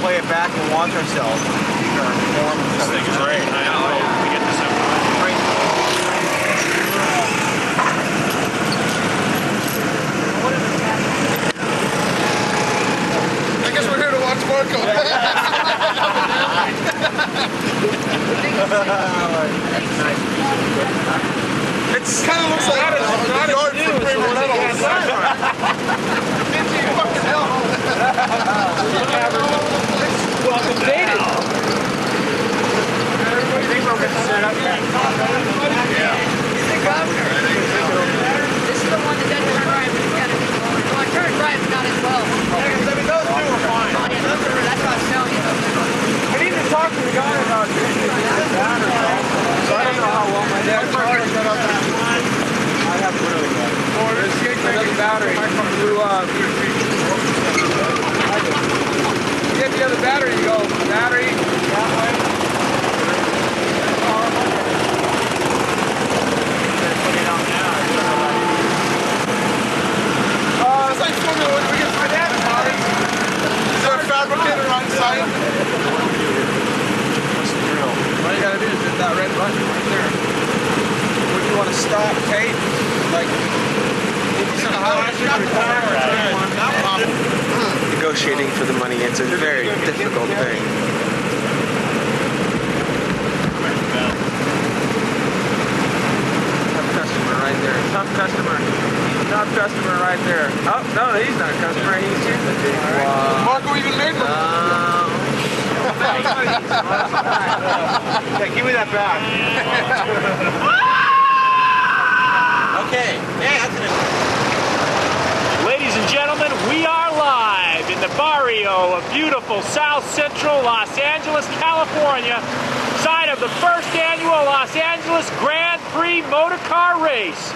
play it back and watch ourselves. This thing is great. I know. We get this up. I guess we're here to watch Marco. It kind of looks like the yard for Kramer Reynolds. Fucking hell. Welcome dated. I think we're going to set up here. Yeah. He's the governor. This is the one that doesn't turn right, but he's got to be forward. Well, I turned right, but not as well. Those two are fine. That's what I was telling you. I need to talk to the guy about this. So I don't know how well my dad's charged that on that line. I have really bad. There's a battery. Get the other battery, you go. Battery, that way. It's like Formula 1. We get my dad's car. Is there a fabricator on site? What's the drill? All you gotta do is hit that red button right there. When you want to stop tape, like negotiating for the money, it's a very difficult thing. Tough customer right there. Tough customer. Tough customer right there. Oh, no, he's not a customer. He's just a big one. Marco even made one. Yeah, give me that back. Okay. Yeah, that's it. Ladies and gentlemen, we are live in the barrio of beautiful South Central Los Angeles, California, site of the first annual Los Angeles Grand Prix Motor Car Race.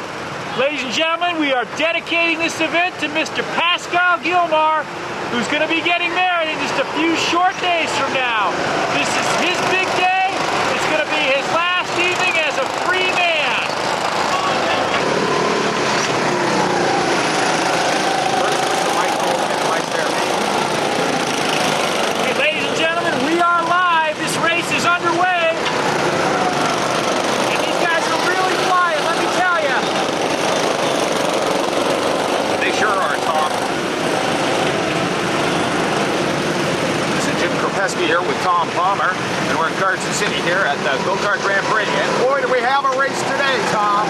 Ladies and gentlemen, we are dedicating this event to Mr. Pascal Guillemard, who's going to be getting married in just a few short days from now. This is his big day. It's going to be his last evening as a free man. Okay, ladies and gentlemen, we are live. This race is underway. And these guys are really flying, let me tell you. They sure are, Tom. Pesky here with Tom Palmer, and we're in Carson City here at the Go-Kart Grand Prix. And boy, do we have a race today, Tom.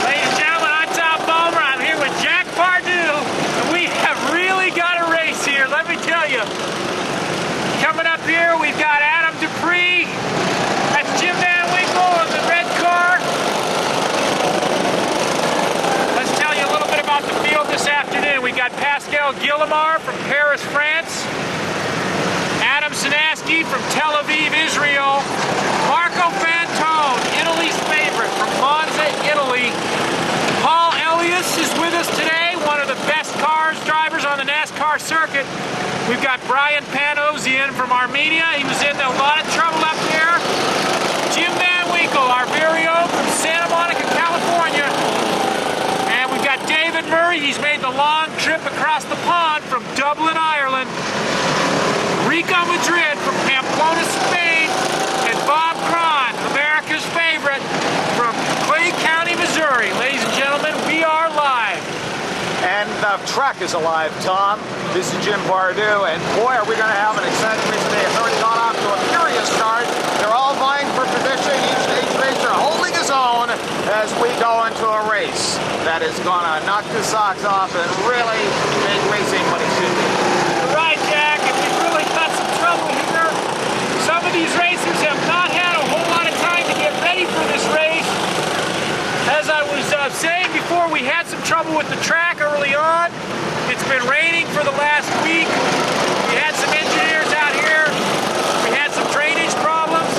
Ladies and gentlemen, I'm Tom Palmer. I'm here with Jack Pardue, and we have really got a race here, let me tell you. Coming up here, we've got Adam Dupree. That's Jim Van Winkle in the red car. Let's tell you a little bit about the field this afternoon. We've got Pascal Guillemard from Paris, France. Adam Sinaski from Tel Aviv, Israel. Marco Fantone, Italy's favorite, from Monza, Italy. Paul Elias is with us today, one of the best cars drivers on the NASCAR circuit. We've got Brian Panosian from Armenia. He was in a lot of trouble up there. Jim Van Winkle, our very own from Santa Monica, California. And we've got David Murray. He's made the long trip across the pond from Dublin, Ireland. Rico Madrid from Pamplona, Spain, and Bob Cron, America's favorite, from Clay County, Missouri. Ladies and gentlemen, we are live. And the track is alive, Tom. This is Jim Pardue, and boy, are we going to have an exciting race today. It's already gone off to a furious start. They're all vying for position. Each stage racer holding his own as we go into a race that is going to knock the socks off and really make racing what it should be. Right, Jack, and we've really got some trouble here. Some of these racers have not had a whole lot of time to get ready for this race. As I was saying before, we had some trouble with the track early on. It's been raining for the last week. We had some engineers out here. We had some drainage problems.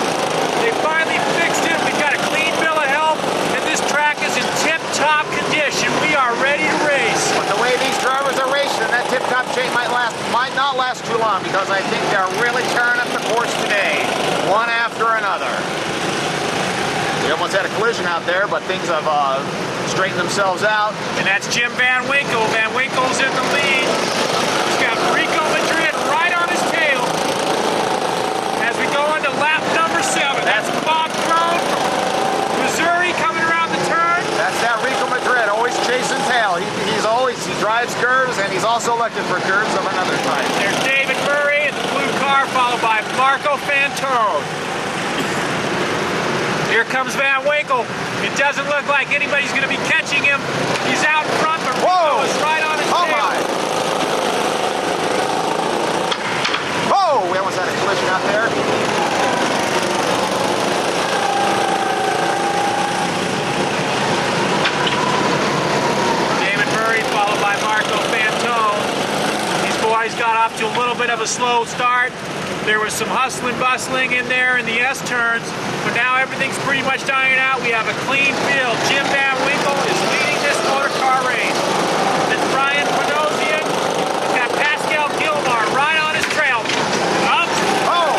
They finally fixed it. We've got a clean bill of health, and this track is in tip-top condition. We are ready to race. But the way these drivers are racing, that tip-top shape might not last too long, because I think they're really tearing up the course today, one after another. We almost had a collision out there, but things have straightened themselves out. And that's Jim Van Winkle. Van Winkle's in the lead. He's got Rico Madrid right on his tail. is, and he's also looking for curves of another type. There's David Murray in the blue car, followed by Marco Fantone. Here comes Van Winkle. It doesn't look like anybody's going to be catching him. He's out in front, but Rico is right on his tail. My. Oh, we almost had a collision out there. David Murray, followed by Marco Fantone. These boys got off to a little bit of a slow start. There was some hustling, bustling in there in the S-turns, but now everything's pretty much dying out. We have a clean field. Jim Van Winkle is leading this motor car race. It's Brian Panosian. He's got Pascal Guillemard right on his trail. Up. Oh!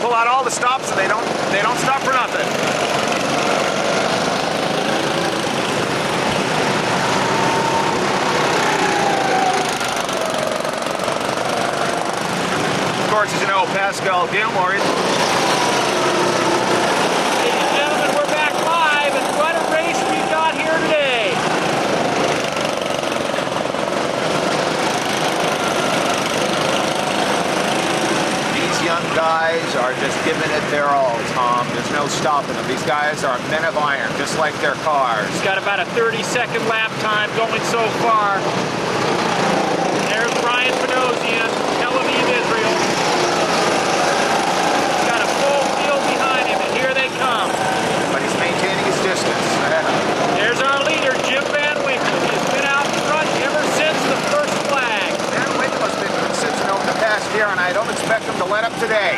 Pull out all the stops and they don't stop for nothing. Of course, as you know, Pascal Guillemard. Ladies and gentlemen, we're back live, and what a race we've got here today. Young guys are just giving it their all, Tom. There's no stopping them. These guys are men of iron, just like their cars. He's got about a 30-second lap time going so far. There's Brian Panosian, Tel Aviv, Israel. He's got a full field behind him, and here they come. But he's maintaining his distance. There's our leader, Jim Van Winkle. He's been out front ever since the first flag. Van Winkle has been consistent over the past year, and I don't expect him to let up today.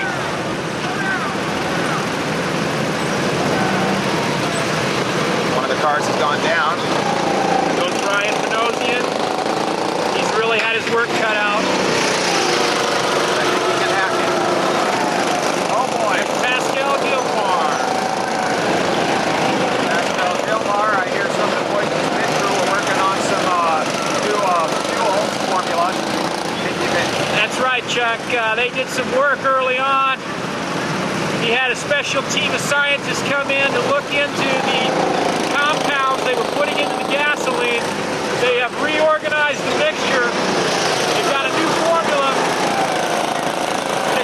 One of the cars has gone down. Goes Brian Panosian. He's really had his work cut out. I think he can hack it. Oh boy. Pascal Guillemard. Pascal Guillemard, I hear some of the boys in the pit crew are working on some new fuel formula. That's right, Chuck. They did some work early on. He had a special team of scientists come in to look into the compounds they were putting into the gasoline. They have reorganized the mixture. They've got a new formula.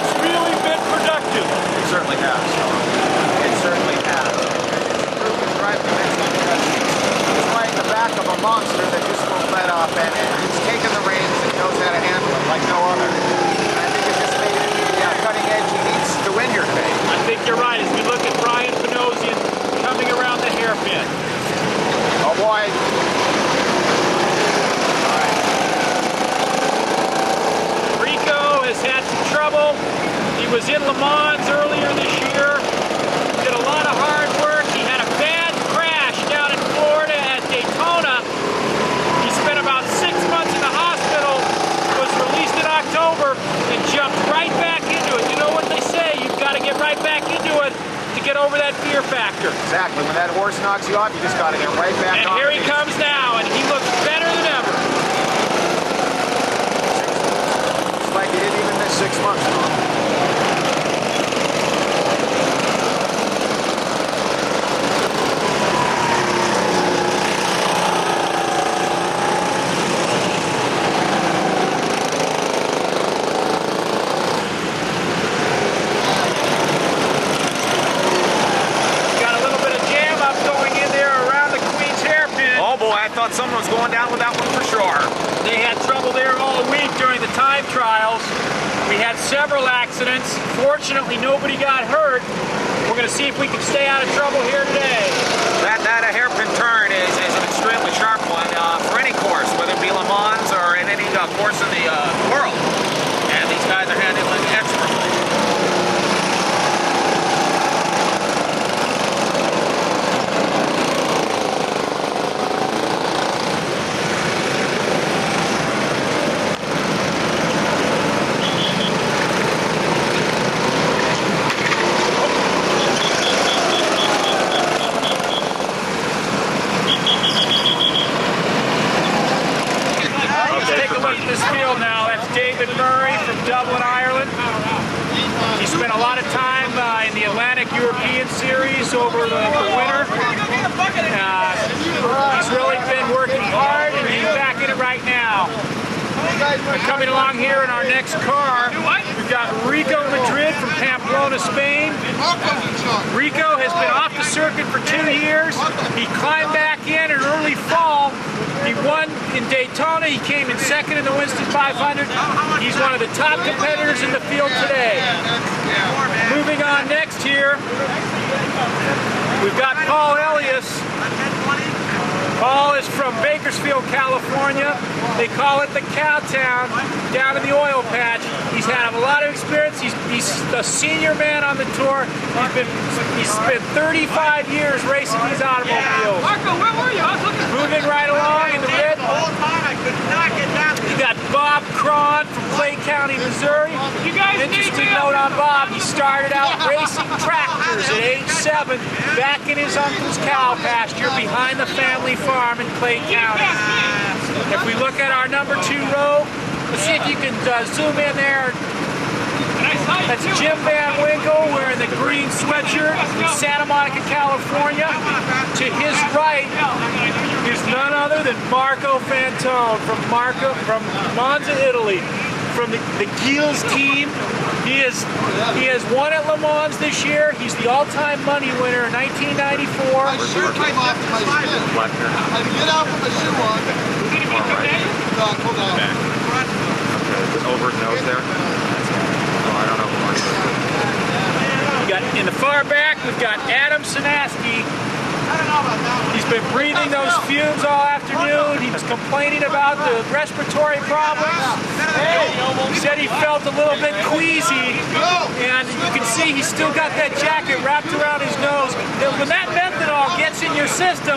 It's really been productive. It certainly has. It certainly has. It's proven to drive immensely because he's riding the back of a monster that just won't let up, and he's taken the reins and knows how to handle it like no other. And I think it just made it the cutting edge he needs to win here today. I think you're right as we look at Brian Panosian coming around the hairpin. Oh boy. Rico has had some trouble. He was in Le Mans earlier this year. Did a lot of hard work. He had a bad crash down in Florida at Daytona. He spent about 6 months in the hospital, was released in October, and jumped right back into it. You know what they say, you've got to get right back into it to get over that fear factor. Exactly. When that horse knocks you off, you just got to get right back on. And here he comes now, and he looks better than ever. It's like he didn't even miss 6 months, Tom. Thought someone was going down with that one for sure. They had trouble there all week during the time trials. We had several accidents. Fortunately, nobody got hurt. We're going to see if we can stay out of trouble here today. That hairpin turn is an extremely sharp one for any course, whether it be Le Mans or in any course in the world. And these guys are handling it expertly. Stephen Murray from Dublin, Ireland. He spent a lot of time in the Atlantic European Series over the winter. He's really been working hard, and he's back in it right now. Coming along here in our next car, we've got Rico Madrid from Pamplona, Spain. Rico has been off the circuit for 2 years. He climbed back in early fall. He won in Daytona. He came in second in the Winston 500. He's one of the top competitors in the field today. Moving on next here, we've got Paul Elias. Paul is from Bakersfield, California. They call it the Cow Town, down in the oil patch. He's had a lot of experience. He's the senior man on the tour. He's spent 35 years racing these automobiles. Marco, where were you? I was looking. Moving right along in the red. The whole time I could not get down. You got Bob Cron from Clay County, Missouri. You guys Interesting note on Bob, he started out racing tractors at age 7 back in his uncle's cow pasture behind the family farm in Clay County. If we look at our number 2 row, let's see if you can zoom in there. That's Jim Van Winkle wearing the green sweatshirt in Santa Monica, California. To his right is none other than Marco Fantone from Monza, Italy. From the Gilles team. He has won at Le Mans this year. He's the all-time money winner in 1994. My shoe came off my skin. I had to get out with my shoe on. No, hold on. Okay, over his nose there. Oh, I don't know. In the far back, we've got Adam Sanaski. He's been breathing those fumes all afternoon. He was complaining about the respiratory problems. He said he felt a little bit queasy, and you can see he's still got that jacket wrapped around his nose. And when that methanol gets in your system,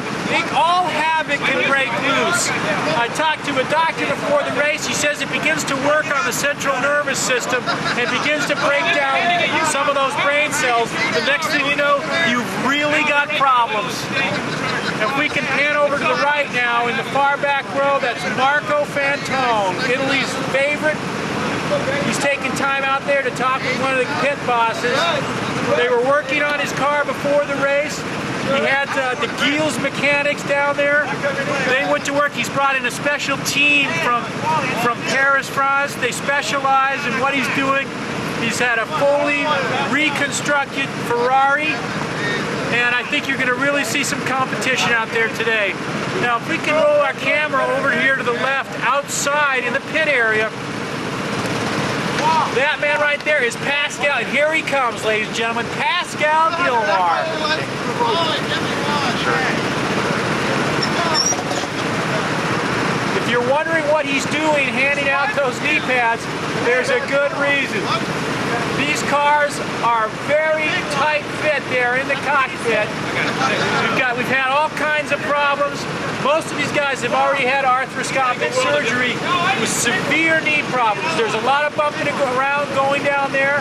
all havoc can break loose. I talked to a doctor before the race. He says it begins to work on the central nervous system and begins to break down some of those brain cells. The next thing you know, you've really got problems. If we can pan over to the right now, in the far back row, that's Marco Fantone, Italy's favorite. He's taking time out there to talk with one of the pit bosses. They were working on his car before the race. He had the Gilles mechanics down there. They went to work. He's brought in a special team from Paris, France. They specialize in what he's doing. He's had a fully reconstructed Ferrari. And I think you're going to really see some competition out there today. Now, if we can roll our camera over here to the left, outside in the pit area, that man right there is Pascal. And here he comes, ladies and gentlemen, Pascal Guillemard. If you're wondering what he's doing handing out those knee pads, there's a good reason. These cars are very tight fit there in the cockpit. We've had all kinds of problems. Most of these guys have already had arthroscopic surgery with severe knee problems. There's a lot of bumping around going down there.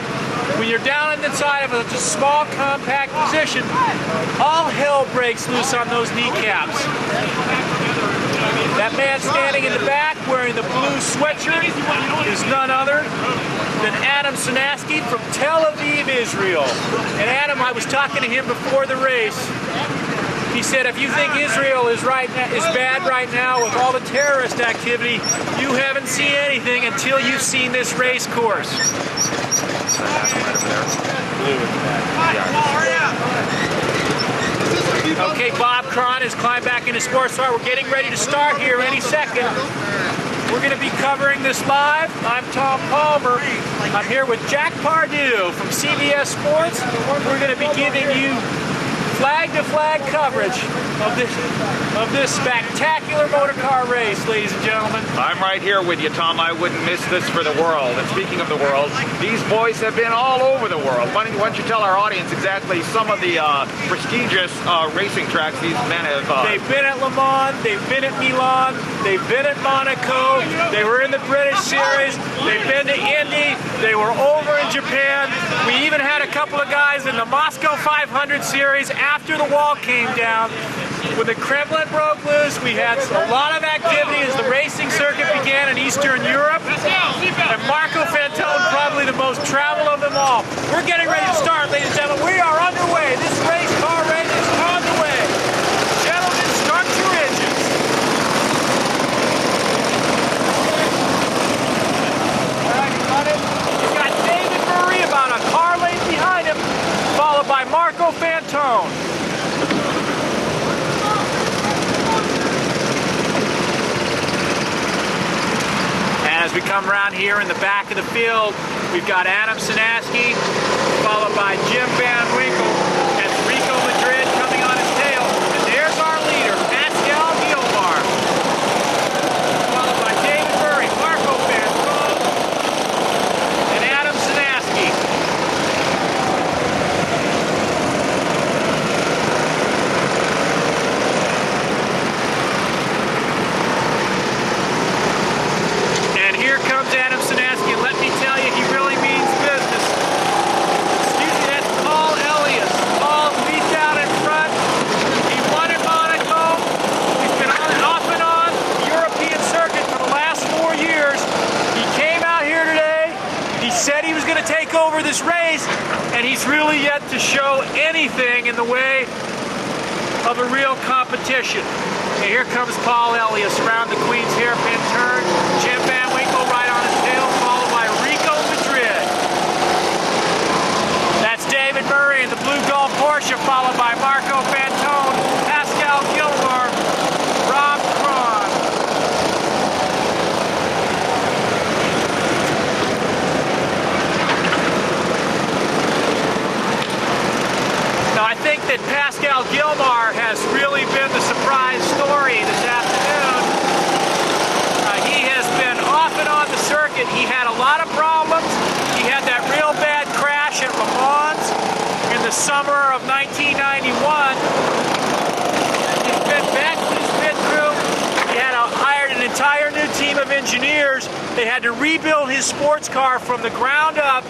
When you're down inside of a small, compact position, all hell breaks loose on those kneecaps. That man standing in the back wearing the blue sweatshirt is none other than Adam Sanaski from Tel Aviv, Israel. And Adam, I was talking to him before the race. He said, if you think Israel is bad right now with all the terrorist activity, you haven't seen anything until you've seen this race course. Okay, Bob Cron has climbed back into sports car. We're getting ready to start here any second. We're going to be covering this live. I'm Tom Palmer. I'm here with Jack Pardue from CBS Sports. We're going to be giving you flag-to-flag coverage of this spectacular motor car race, ladies and gentlemen. I'm right here with you, Tom. I wouldn't miss this for the world. And speaking of the world, these boys have been all over the world. Why don't you tell our audience exactly some of the prestigious racing tracks these men have... They've been at Le Mans, they've been at Milan, they've been at Monaco, they were in the British Series, they've been to Indy, they were over in Japan. We even had a couple of guys in the Moscow 500 Series after the wall came down. When the Kremlin broke loose, we had a lot of activity as the racing circuit began in Eastern Europe. And Marco Fantone, probably the most traveled of them all. We're getting ready to start, ladies and gentlemen. We are underway. This car race is underway. Gentlemen, start your engines. All right, you got it? You've got David Murray about a car length behind him, followed by Marco Fantone. As we come around here in the back of the field, we've got Adam Sanaski, followed by Jim Van Winkle, and Rico Madrid coming on his tail. And there's our leader, Pascal Guillemard, followed by David Murray, Marco Fantone, and Adam Sanaski. Here comes Adam Sanaski, and let me tell you, he really means business. Excuse me, that's Paul Elias. Paul leads out in front. He won in Monaco. He's been off and on the European circuit for the last 4 years. He came out here today. He said he was going to take over this race, and he's really yet to show anything in the way of a real competition. And here comes Paul Elias around the Queen's hairpin turn. Jim Van Winkle right on his tail, followed by Rico Madrid. That's David Murray in the blue Golf Porsche, followed by Marco Fantone, Pascal Guillemard, Rob Cron. Now I think that Pascal Guillemard has really been the surprise story this afternoon. He has been off and on the circuit. He had a lot of problems. He had that real bad crash at Le Mans in the summer of 1991. He's been back to his pit crew. He had hired an entire new team of engineers. They had to rebuild his sports car from the ground up.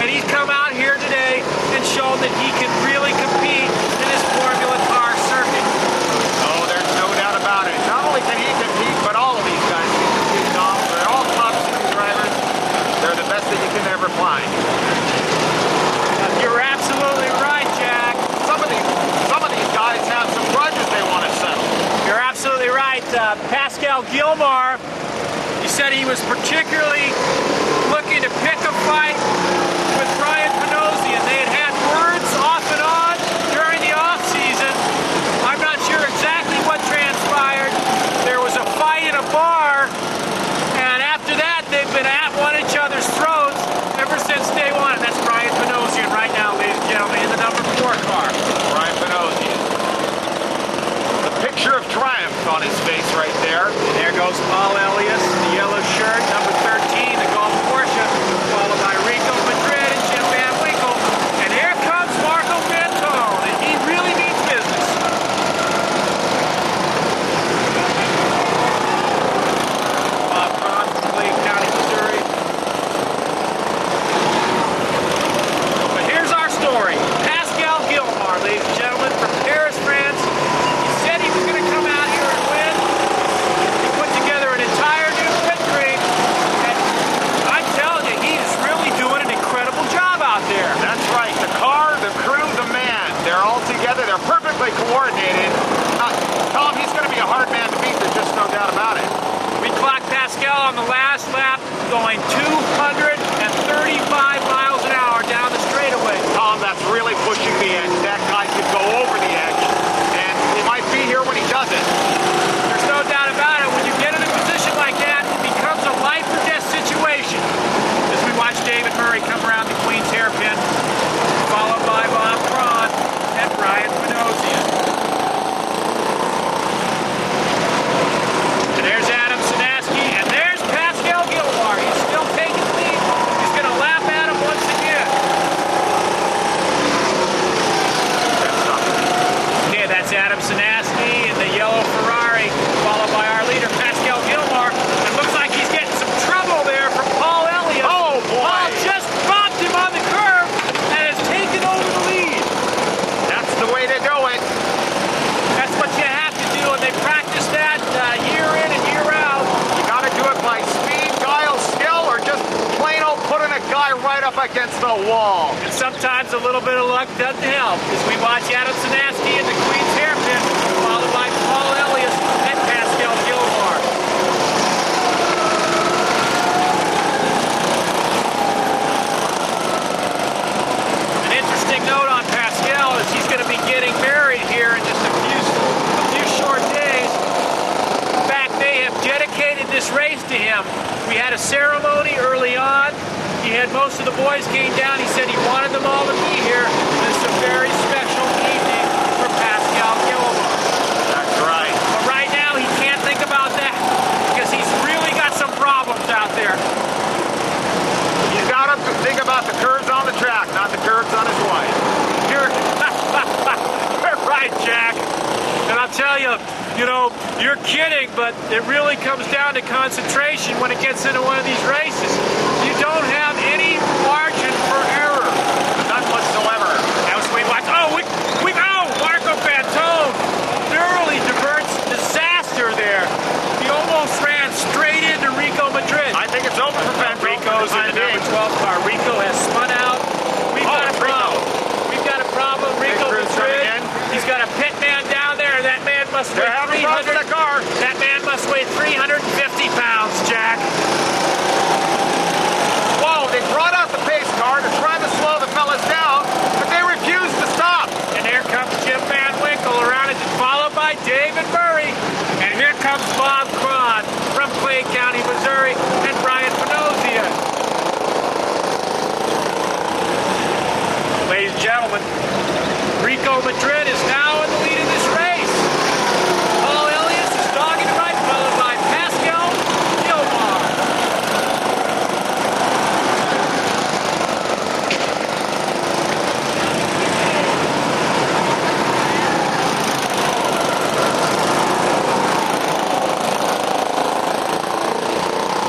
And he's come out here today and shown that he can really compete in this Formula car circuit. Oh, there's no doubt about it. Not only can he compete, but all of these guys can compete, Tom. They're all top speed drivers. They're the best that you can ever find. You're absolutely right, Jack. Some of these guys have some grudges they want to settle. You're absolutely right. Pascal Guillemard, he said he was particularly looking to pick a fight with Brian Panozzi, and they had words off and on during the off-season. I'm not sure exactly what transpired. There was a fight in a bar, and after that, they've been at each other's throats ever since day one. And that's Brian Panozzi right now, ladies and gentlemen, in the number 4 car. Brian Panozzi. The picture of triumph on his face right there. And there goes Paul Elias, the yellow shirt, number 13, the Golf Porsche, followed by Rico Madrid and Jim Van Winkle. And here comes Marco Fantone, and he really means business. Bob Cron from Clay County, Missouri. But here's our story. Pascal Guillemard, ladies and gentlemen, from Paris, France. He said he was going to come out here and win. He put together an entire new pit crew, and I'm telling you, he is really doing an incredible job out there. That's right. The car, the crew, the man. They're all together. They're perfectly coordinated. Tom, he's going to be a hard man to beat. There's just no doubt about it. We clocked Pascal on the last lap going 235 miles an hour down the straightaway. Tom, that's really pushing the edge. That guy could go over the edge, and he might be here when he does it. There's no doubt about it. When you get in a position like that, it becomes a life or death situation. As we watch David Murray come around the Queen's hairpin, followed by Bob Cron and Brian Panozzi. And there's Adam Sanaski, and there's Pascal Guillemard. He's still taking the lead guy right up against the wall. And sometimes a little bit of luck doesn't help, as we watch Adam Sanaski in the Queen's Hairpin, followed by Paul Elias and Pascal Guillemard. An interesting note on Pascal is he's going to be getting married here in just a few short days. In fact, they have dedicated this race to him. We had a ceremony early on. He had most of the boys came down. He said he wanted them all to be here. This is a very special evening for Pascal Guillemard. That's right. But right now, he can't think about that because he's really got some problems out there. He's got to think about the curves on the track, not the curves on his wife. You're right, Jack. And I'll tell you, you're kidding, but it really comes down to concentration when it gets into one of these races. You don't have any margin for error. None whatsoever. That was we watched. Marco Fantone thoroughly diverts disaster there. He almost ran straight into Rico Madrid. I think it's over for Fantone. Rico's in the number 12 car. Rico has spun out. We've got a problem. We've got a problem. Rico Madrid. He's got a pit man down there. That man must weigh 300. That man must weigh 350 pounds, Jack. Whoa, they brought out the pace car to try to slow the fellas down, but they refused to stop. And here comes Jim Van Winkle around it, followed by David Murray. And here comes Bob Cron from Clay County, Missouri, and Brian Panozia. Ladies and gentlemen, Rico Madrid is now in the lead of this race. Paul Elias is dogging the right, followed by Pascal Guillemard.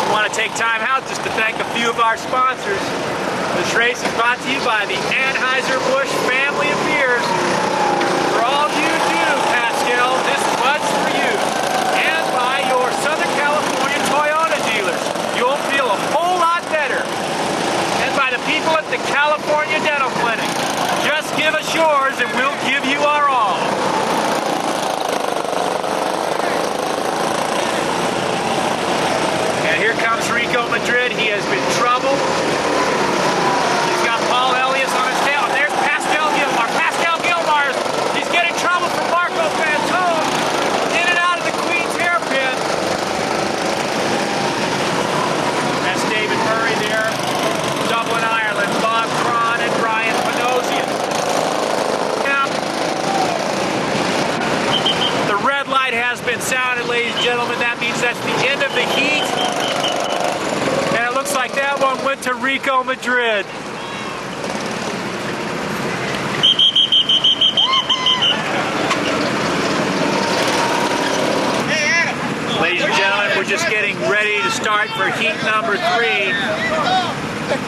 We want to take time out just to thank a few of our sponsors. This race is brought to you by the Anheuser-Busch family of beers. For all you do, Pascal, this bud's for you. And by your Southern California Toyota dealers. You'll feel a whole lot better. And by the people at the California Dental Clinic. Just give us yours and we'll give you our all. And here comes Rico Madrid. He has been troubled. Paul Elias on his tail. And there's Pascal Guillemard. Pascal Guillemard, he's getting trouble from Marco Fantone. In and out of the Queen's Hairpin. That's David Murray there. Dublin, Ireland. Bob Cron and Brian Panozia. Now, the red light has been sounded, ladies and gentlemen. That means that's the end of the heat. And it looks like that one went to Rico Madrid. Ladies and gentlemen, we're just getting ready to start for heat number 3.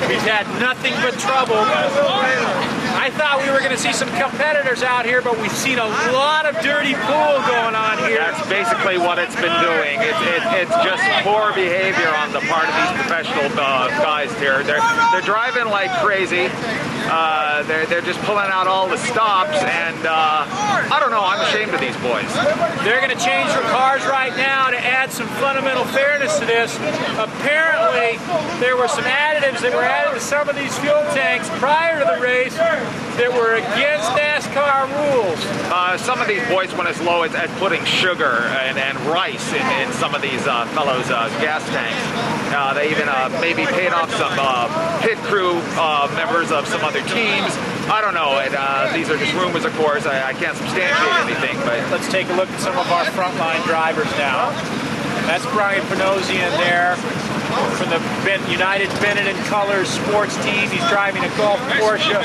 We've had nothing but trouble. I thought we were going to see some competitors out here, but we've seen a lot of dirty pool going on here. That's basically what it's been doing. It's just poor behavior on the part of these professional guys here. They're driving like crazy. They're just pulling out all the stops, and I don't know, I'm ashamed of these boys. They're going to change their cars right now to add some fundamental fairness to this. Apparently, there were some additives that were added to some of these fuel tanks prior to the race that were against NASCAR rules. Some of these boys went as low as putting sugar and rice in some of these fellows' gas tanks. They even maybe paid off some pit crew members of some other teams. I don't know. These are just rumors, of course. I can't substantiate anything. But let's take a look at some of our frontline drivers now. That's Brian Panozia in there from the United Benetton Colors sports team. He's driving a Golf Porsche.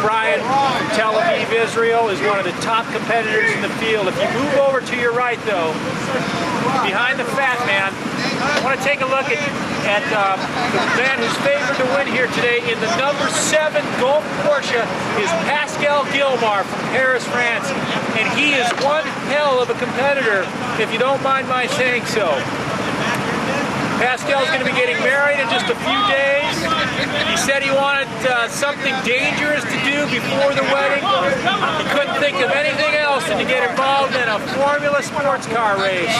Brian from Tel Aviv, Israel, is one of the top competitors in the field. If you move over to your right, though, behind the fat man, I want to take a look at the man who's favored to win here today in the number 7 Golf Porsche is Pascal Guillemard from Paris, France. And he is one hell of a competitor, if you don't mind my saying so. Pascal's going to be getting married in just a few days. He said he wanted something dangerous to do before the wedding. He couldn't think of anything else than to get involved in a Formula sports car race.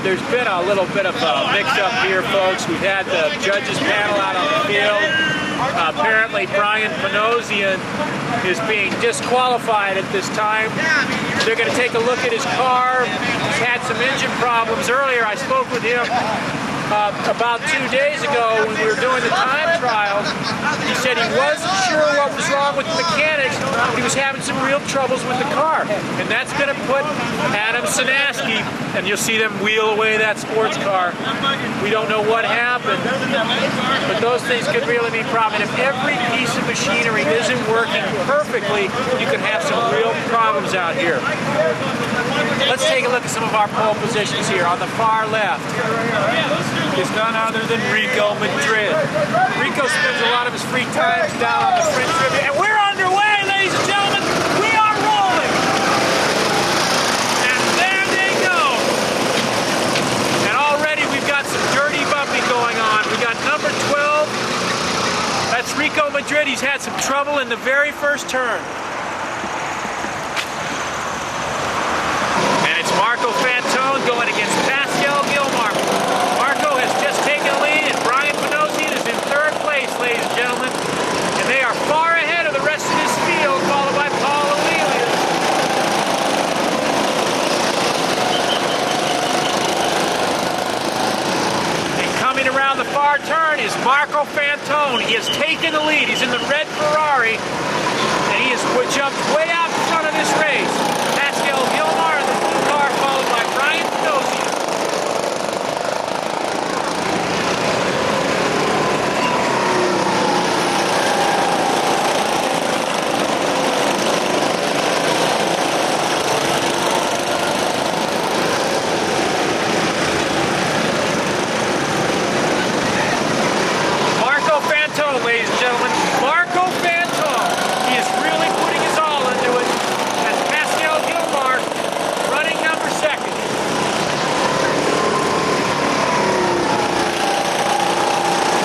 There's been a little bit of a mix-up here, folks. We've had the judges panel out on the field. Apparently, Brian Panosian is being disqualified at this time. They're going to take a look at his car. He's had some engine problems. Earlier, I spoke with him about 2 days ago when we were doing the time trial. He said he wasn't sure what was wrong with the mechanics, but he was having some real troubles with the car. And that's going to put Adam Sanaski, and you'll see them wheel away that sports car. We don't know what happened, but those things could really be a problem. And if every piece of machinery isn't working perfectly, you can have some real problems out here. Let's take a look at some of our pole positions here. On the far left is none other than Rico Madrid. Rico spends a lot of his free time down on the French Riviera. And we're underway, ladies and gentlemen. We are rolling. And there they go. And already we've got some dirty bumping going on. We got number 12. That's Rico Madrid. He's had some trouble in the very first turn. And it's Marco Fantone going against Pascal Guillemard. Marco has just taken the lead, and Brian Panosian is in third place, ladies and gentlemen. And they are far ahead of the rest of this field, followed by Paul O'Leary. And coming around the far turn is Marco Fantone. He has taken the lead. He's in the red Ferrari, and he has jumped way out in front of this race. Pascal Guillemard in the blue car, followed by Brian Panosian. Marco Fantone, ladies and gentlemen. Marco Fantone. He is really putting his all into it. As Pascal Guillemard running number second.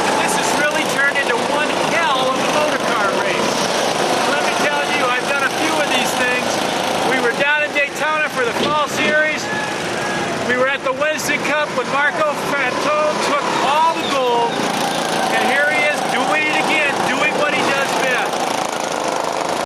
And this has really turned into one hell of a motor car race. Let me tell you, I've done a few of these things. We were down in Daytona for the Fall Series. We were at the Winston Cup when Marco Fantone took all the